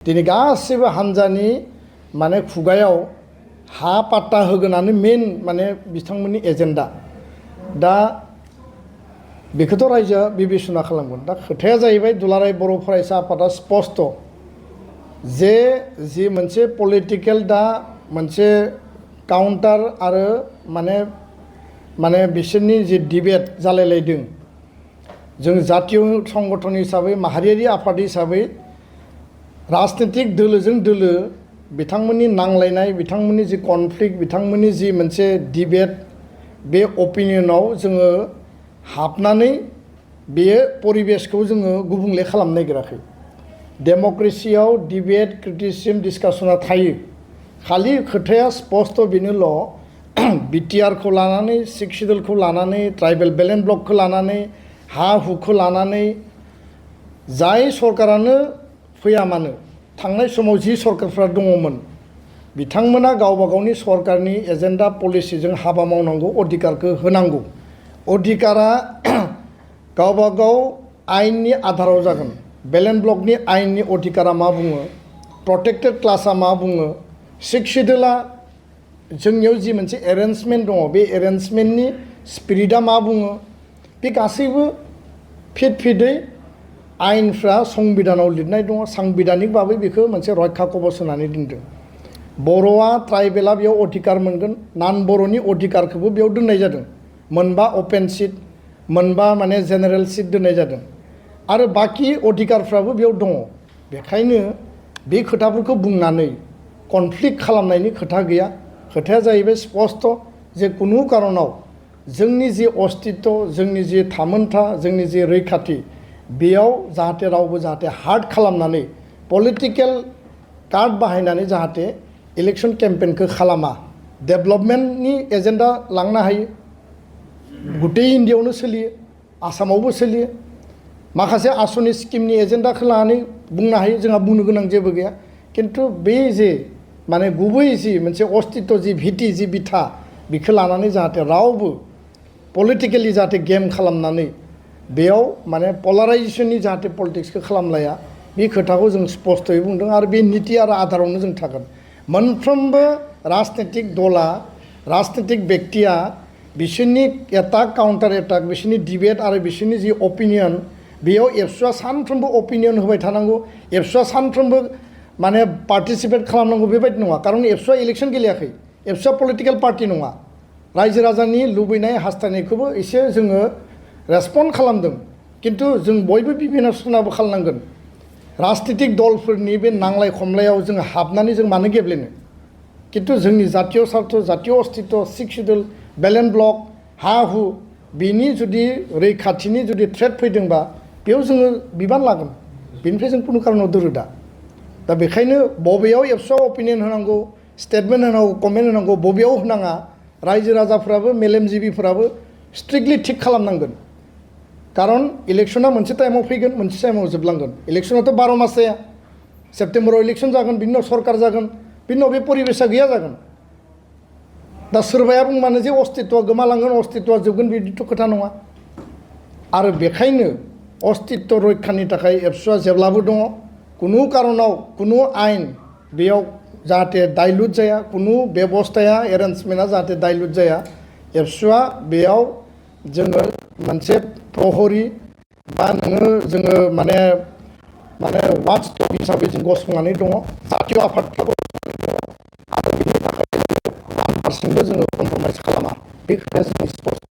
दिनै गासिबो हानजानि माने खुगायाव हा पाट्टा होगोनानो मेन माने बिथांमोननि एजेन्डा दा बेखौथ' रायजोआ बिबेचना खालामगोन दा खोथाया जाहैबाय दुलाराय बर' फरायसा आफादा स्पष्ट जे जि मोनसे पलिटिकेल दा मोनसे काउन्टार आरो माने बिसोरनि जि डिबेट जालायलायदों जों जातीय संगठन हिसाबै माहारियारि आफाद हिसाबै राजनीतिक दोलोजों दोलो बिथांमोननि नांलायनाय बिथांमोननि जि कनफ्लिक्ट बिथांमोननि जि मोनसे डिबेट बे अपिनियनाव जोङो हाबनानै बेयो परिबेसखौ जोङो गुबुंले खालामनो नागिराखै डेम'क्रेसियाव डिबेट क्रिटिसिजम डिसकासना थायो खालि खोथाया स्पष्ट बेनोल' बिटिआरखौ लानानै सिक्स शिड्युलखौ लानानै ट्राइबेल बेलेन्स ब्लकखौ लानानै हा हुखौ लानानै जाय सरकारानो फैया मानो थांनाय समाव जि सरकारफ्रा दङमोन बिथांमोना गावबा गावनि सरकारनि एजेन्डा पलिसिजों हाबा मावनांगौ अधिकारखौ होनांगौ अधिकारा गावबा गाव आयेननि आधाराव जागोन बेलेन्स ब्लकनि आयेननि अधिकारा मा बुङो प्रटेक्टेड क्लासआ मा बुङो सिक्स शिड्युला जोंनियाव जि मोनसे एरेन्जमेन्ट दङ बे एरेन्जमेन्टनि स्पिरिटआ मा बुङो बे गासैबो फिदै आयेनफ्रा संबिधानाव लिरनाय दङ सांबिधानिक भाबै बेखौ मोनसे रैखा कवच होनानै दोनदों बर'आ ट्राइबेला बेयाव अधिकार मोनगोन नान बर'नि अधिकारखौबो बेयाव दोननाय जादों मोनबा अपेन सिट मोनबा माने जेनेरेल सिट दोननाय जादों आरो बाखि अधिकारफ्राबो बेयाव दङ बेखायनो बे खोथाफोरखौ बुंनानै कनफ्लिक्ट खालामनायनि खोथा गैया खोथाया जाहैबाय स्पष्ट जे कुनु कारनाव जोंनि जि अस्तित्व जोंनि जि थामोनथा जोंनि जि रैखाथि बेयाव जाहाथे रावबो जाहाथे हार्ड खालामनानै पलिटिकेल कार्ड बाहायनानै जाहाथे इलेक्शन केम्पेनखौ खालामा डेभेलपमेन्टनि एजेन्डा लांनो हायो गुटे इन्डियायावनो सोलियो आसामावबो सोलियो माखासे आसनि स्किमनि एजेन्डाखौ लानानै बुंनो हायो जोंहा बुंनो गोनां जेबो गैया किन्तु बे जे माने गुबै जि मोनसे अस्तित्व जि भिटि जि बिथा बेखौ लानानै जाहाथे रावबो पलिटिकेलि जाहाथे गेम खालामनानै बेयाव माने पलाराइजेसननि जाहाथे पलिटिक्सखौ खालामलाया बे खोथाखौ जों स्पष्टयै बुंदों आरो बे नीति आरो आधारावनो जों थागोन मोनफ्रोमबो राजनीतिक दला राजनीतिक व्यक्तिया बिसोरनि एटाक काउन्टार एटाक बिसोरनि डिबेट आरो बिसोरनि जि अपिनियन बेयाव एबसुआ सानफ्रोमबो अपिनियन होबाय थानांगौ एबसुआ सानफ्रोमबो माने पार्टिसिपेट खालामनांगौ बेबायदि नङा खारन एबसुआ इलेक्शन गेलेयाखै एबसुआ पलिटिकेल पार्टि नङा रायजो राजानि लुबैनाय हास्थायनायखौबो एसे जोङो रेसपन्ड खालामदों किन्तु जों बयबो बिबेचनाबो खालामनांगोन राजनीतिक दलफोरनि बे नांलाय खमलायाव जों हाबनानै जों मानो गेब्लेनो किन्तु जोंनि जातीय स्वार्थ जातीय अस्तित्व सिक्स शिड्युल बेलेन्स ब्लक हा हु बेनि जुदि रैखाथिनि जुदि थ्रेट फैदोंबा बेयाव जोङो बिबान लागोन बेनिफ्राय जों कुनु कारनाव दोरोदा दा बेखायनो बबेयाव एबसुआ अपिनियन होनांगौ स्टेटमेन्ट होनांगौ कमेन्ट होनांगौ बबेयाव होनाङा रायजो राजाफ्राबो मेलेमजिबिफ्राबो स्ट्रिक्टलि थिक खालामनांगोन कारण इलेक्शना मोनसे टाइमाव फैगोन मोनसे टाइमाव जोबलांगोन इलेक्शनाथ' 12 मास जाया सेप्तेम्बराव इलेक्शन जागोन बिनि उनाव सरकार जागोन बिनि उनाव बे परिबेसा गैया जागोन दा सोरबाया बुंबानो जे अस्तित्वआ गोमालांगोन अस्तित्वआ जोबगोन बिदिथ' खोथा नङा आरो बेखायनो अस्तित्व रैखानि थाखाय एबसुआ जेब्लाबो दङ कुनु कारनाव कुनु आयेन बेयाव जाहाथे डाइल्युट जाया कुनु बेबस्थाया एरेन्जमेन्टआ जाहाथे डाइल्युट जाया एबसुआ बेयाव जोङो मोनसे प्रहरी बा जोङो माने वाच डग हिसाबै जों गसंनानै दङ जातीय आफादफ्राबो दङ आरो बेनि थाखाय 1% जोङो कमप्रमाइज खालामा बे खोथाया जोंनि